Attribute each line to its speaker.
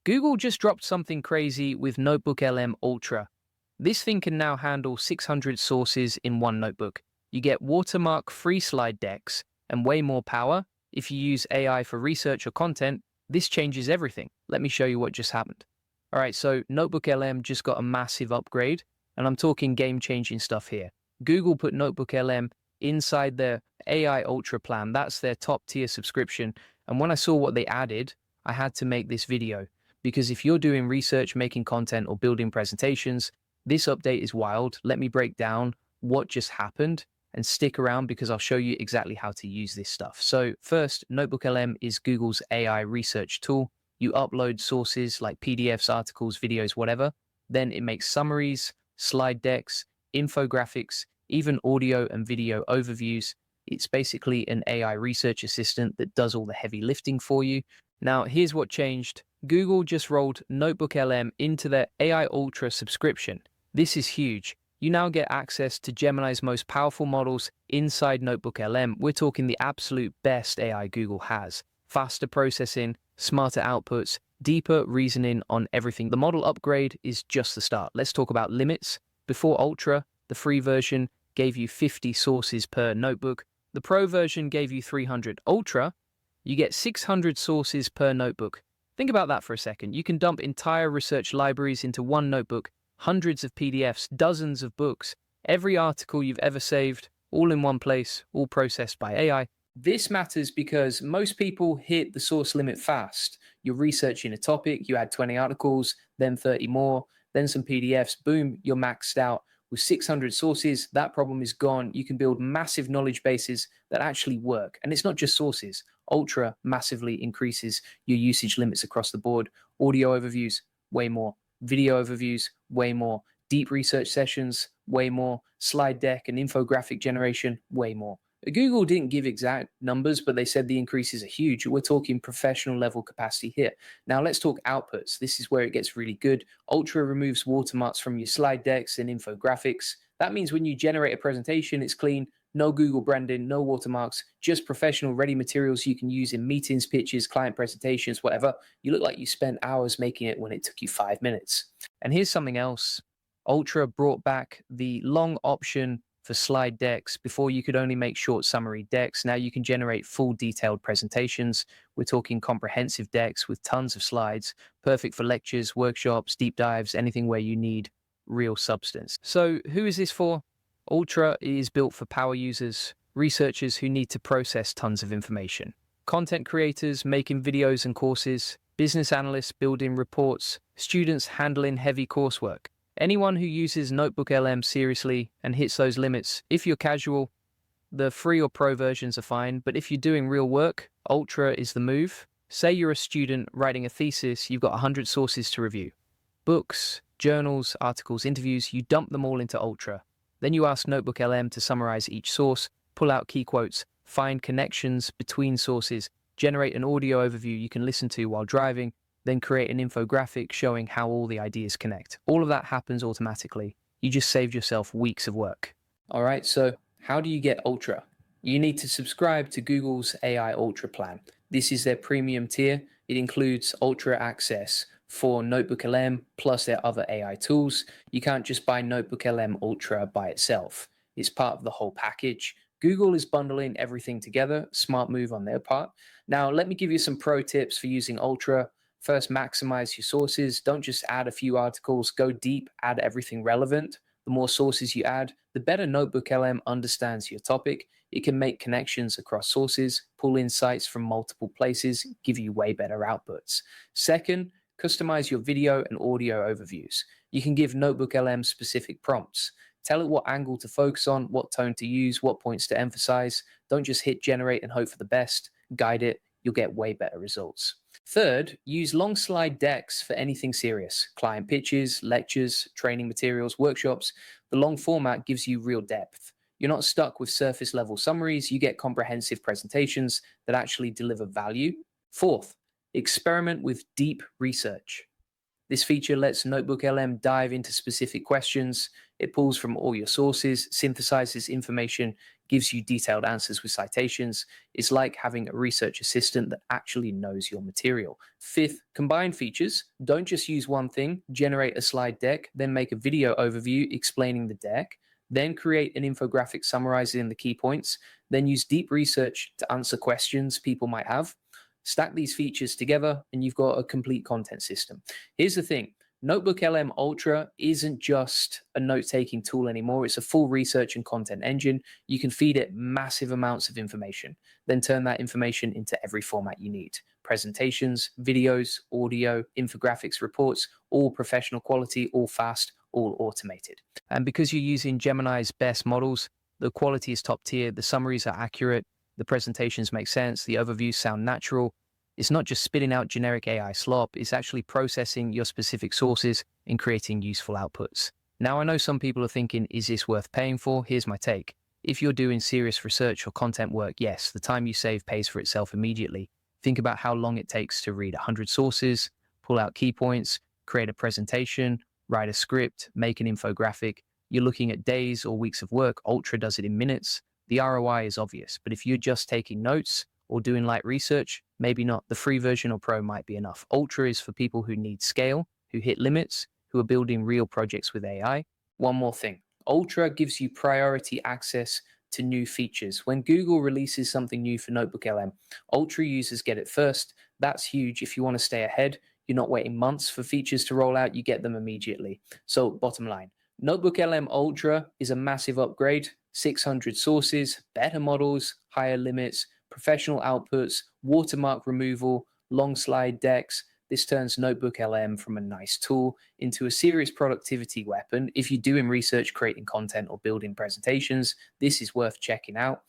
Speaker 1: Google just dropped something crazy with NotebookLM Ultra. This thing can now handle 600 sources in one notebook. You get watermark-free slide decks and way more power. If you use AI for research or content, this changes everything. Let me show you what just happened. All right, so NotebookLM just got a massive upgrade, and I'm talking game-changing stuff here. Google put NotebookLM inside their AI Ultra plan. That's their top-tier subscription. And when I saw what they added, I had to make this video. Because if you're doing research, making content, or building presentations, this update is wild. Let me break down what just happened and stick around because I'll show you exactly how to use this stuff. So first, NotebookLM is Google's AI research tool. You upload sources like PDFs, articles, videos, whatever. Then it makes summaries, slide decks, infographics, even audio and video overviews. It's basically an AI research assistant that does all the heavy lifting for you. Now, here's what changed. Google just rolled NotebookLM into their AI Ultra subscription. This is huge. You now get access to Gemini's most powerful models inside NotebookLM. We're talking the absolute best AI Google has. Faster processing, smarter outputs, deeper reasoning on everything. The model upgrade is just the start. Let's talk about limits. Before Ultra, the free version gave you 50 sources per notebook. The Pro version gave you 300. Ultra, you get 600 sources per notebook. Think about that for a second. You can dump entire research libraries into one notebook, hundreds of PDFs, dozens of books, every article you've ever saved, all in one place, all processed by AI. This matters because most people hit the source limit fast. You're researching a topic, you add 20 articles, then 30 more, then some PDFs, boom, you're maxed out. With 600 sources, that problem is gone. You can build massive knowledge bases that actually work. And it's not just sources. Ultra massively increases your usage limits across the board. Audio overviews, way more. Video overviews, way more. Deep research sessions, way more. Slide deck and infographic generation, way more. Google didn't give exact numbers, but they said the increases are huge. We're talking professional level capacity here. Now let's talk outputs. This is where it gets really good. Ultra removes watermarks from your slide decks and infographics. That means when you generate a presentation, it's clean, no Google branding, no watermarks, just professional ready materials you can use in meetings, pitches, client presentations, whatever. You look like you spent hours making it when it took you 5 minutes. And here's something else. Ultra brought back the long option for slide decks. Before, you could only make short summary decks. Now you can generate full detailed presentations. We're talking comprehensive decks with tons of slides, perfect for lectures, workshops, deep dives, anything where you need real substance. So who is this for? Ultra is built for power users, researchers who need to process tons of information, content creators making videos and courses, business analysts building reports, students handling heavy coursework. Anyone who uses NotebookLM seriously and hits those limits. If you're casual, the free or pro versions are fine, but if you're doing real work, Ultra is the move. Say you're a student writing a thesis, you've got 100 sources to review. Books, journals, articles, interviews, you dump them all into Ultra. Then you ask NotebookLM to summarize each source, pull out key quotes, find connections between sources, generate an audio overview you can listen to while driving, then create an infographic showing how all the ideas connect. All of that happens automatically. You just saved yourself weeks of work. All right, so how do you get Ultra? You need to subscribe to Google's AI Ultra plan. This is their premium tier. It includes Ultra access for NotebookLM plus their other AI tools. You can't just buy NotebookLM Ultra by itself. It's part of the whole package. Google is bundling everything together. Smart move on their part. Now, let me give you some pro tips for using Ultra. First, maximize your sources. Don't just add a few articles. Go deep, add everything relevant. The more sources you add, the better NotebookLM understands your topic. It can make connections across sources, pull insights from multiple places, give you way better outputs. Second, customize your video and audio overviews. You can give NotebookLM specific prompts. Tell it what angle to focus on, what tone to use, what points to emphasize. Don't just hit generate and hope for the best. Guide it. You'll get way better results. Third, use long slide decks for anything serious. Client pitches, lectures, training materials, workshops. The long format gives you real depth. You're not stuck with surface level summaries. You get comprehensive presentations that actually deliver value. Fourth, experiment with deep research. This feature lets NotebookLM dive into specific questions. It pulls from all your sources, synthesizes information, gives you detailed answers with citations. It's like having a research assistant that actually knows your material. Fifth, combine features. Don't just use one thing, generate a slide deck, then make a video overview explaining the deck, then create an infographic summarizing the key points, then use deep research to answer questions people might have. Stack these features together and you've got a complete content system. Here's the thing. NotebookLM Ultra isn't just a note-taking tool anymore. It's a full research and content engine. You can feed it massive amounts of information, then turn that information into every format you need. Presentations, videos, audio, infographics, reports, all professional quality, all fast, all automated. And because you're using Gemini's best models, the quality is top tier, the summaries are accurate, the presentations make sense, the overviews sound natural. It's not just spitting out generic AI slop, it's actually processing your specific sources and creating useful outputs. Now, I know some people are thinking, is this worth paying for? Here's my take. If you're doing serious research or content work, yes, the time you save pays for itself immediately. Think about how long it takes to read 100 sources, pull out key points, create a presentation, write a script, make an infographic. You're looking at days or weeks of work. Ultra does it in minutes. The ROI is obvious, but if you're just taking notes or doing light research, maybe not. The free version or pro might be enough. Ultra is for people who need scale, who hit limits, who are building real projects with AI. One more thing. Ultra gives you priority access to new features. When Google releases something new for NotebookLM, Ultra users get it first. That's huge. If you want to stay ahead, you're not waiting months for features to roll out, you get them immediately. So bottom line, NotebookLM Ultra is a massive upgrade, 600 sources, better models, higher limits, professional outputs, watermark removal, long slide decks. This turns NotebookLM from a nice tool into a serious productivity weapon. If you're doing research, creating content, or building presentations, this is worth checking out.